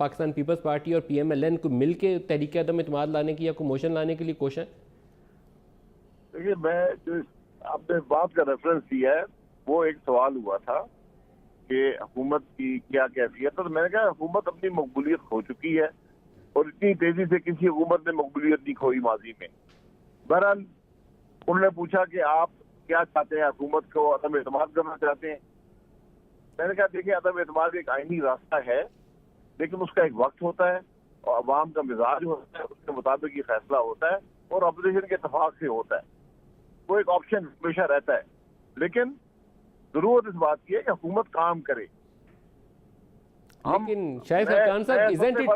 Pakistan Peoples party اور PMLN کو مل کے تحریک عدم اعتماد لانے کی یا کوئی موشن لانے کے لیے کوشش ہے؟ دیکھیے، میں جو آپ نے بات کا ریفرنس دیا ہے وہ ایک سوال ہوا تھا کہ حکومت کی کیا کیفیت ہے، تو میں نے کہا حکومت اپنی مقبولیت کھو چکی ہے اور اتنی تیزی سے کسی حکومت نے مقبولیت نہیں کھوئی ماضی میں۔ بہرحال انہوں نے پوچھا کہ آپ کیا چاہتے ہیں، حکومت کو عدم اعتماد کرنا چاہتے ہیں؟ میں نے کہا دیکھیں، عدم اعتماد ایک آئینی راستہ ہے لیکن اس کا ایک وقت ہوتا ہے اور عوام کا مزاج ہوتا ہے، اس کے مطابق یہ فیصلہ ہوتا ہے اور اپوزیشن کے اتفاق سے ہوتا ہے۔ وہ ایک آپشن ہمیشہ رہتا ہے، لیکن ضرورت اس بات کی ہے کہ حکومت کام کرے۔ لیکن شاہد خاقان صاحب isn't it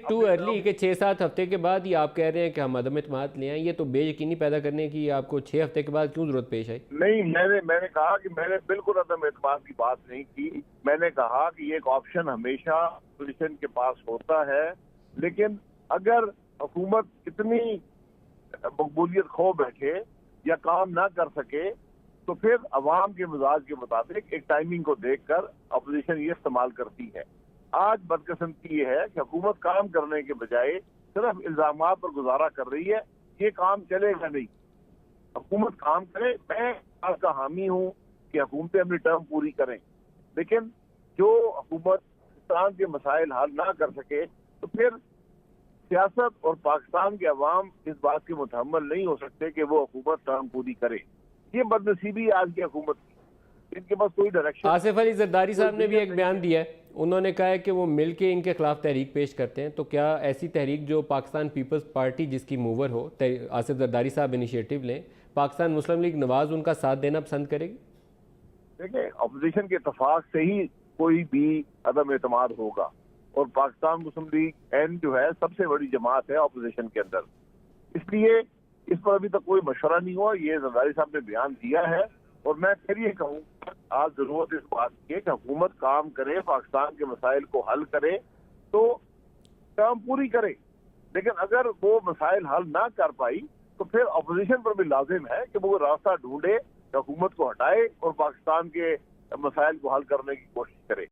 too early کہ 6-7 ہفتے کے بعد ہی آپ کہہ رہے ہیں کہ ہم عدم اعتماد لے آئیں؟ یہ تو بے یقینی پیدا کرنے کی آپ کو 6 ہفتے کے بعد کیوں ضرورت پیش آئی؟ نہیں، میں نے کہا کہ میں نے بالکل عدم اعتماد کی بات نہیں کی۔ میں نے کہا کہ یہ ایک آپشن ہمیشہ اپوزیشن کے پاس ہوتا ہے، لیکن اگر حکومت اتنی مقبولیت کھو بیٹھے یا کام نہ کر سکے تو پھر عوام کے مزاج کے مطابق ایک ٹائمنگ کو دیکھ کر اپوزیشن یہ استعمال کرتی ہے۔ آج بدقسمتی یہ ہے کہ حکومت کام کرنے کے بجائے صرف الزامات پر گزارا کر رہی ہے۔ یہ کام چلے گا نہیں، حکومت کام کرے۔ میں آپ کا حامی ہوں کہ حکومتیں اپنی ٹرم پوری کریں، لیکن جو حکومت پاکستان کے مسائل حل نہ کر سکے تو پھر سیاست اور پاکستان کے عوام اس بات کے متحمل نہیں ہو سکتے کہ وہ حکومت ٹرم پوری کرے۔ یہ بدنصیبی آج کی حکومت کی، ان کے پاس کوئی ڈائریکشن۔ آصف علی زرداری صاحب نے بھی ایک بیان دیا ہے، انہوں نے کہا ہے کہ وہ مل کے ان کے خلاف تحریک پیش کرتے ہیں، تو کیا ایسی تحریک جو پاکستان پیپلز پارٹی جس کی موور ہو، آصف زرداری صاحب انیشیٹو لیں، پاکستان مسلم لیگ نواز ان کا ساتھ دینا پسند کرے گی؟ دیکھیں، اپوزیشن کے اتفاق سے ہی کوئی بھی عدم اعتماد ہوگا، اور پاکستان مسلم لیگ جو ہے سب سے بڑی جماعت ہے اپوزیشن کے اندر، اس لیے اس پر ابھی تک کوئی مشورہ نہیں ہوا۔ یہ زرداری صاحب نے بیان دیا ہے اور میں پھر یہ کہوں آج ضرورت اس بات کی ہے کہ حکومت کام کرے، پاکستان کے مسائل کو حل کرے تو کام پوری کرے، لیکن اگر وہ مسائل حل نہ کر پائی تو پھر اپوزیشن پر بھی لازم ہے کہ وہ راستہ ڈھونڈے، حکومت کو ہٹائے اور پاکستان کے مسائل کو حل کرنے کی کوشش کرے۔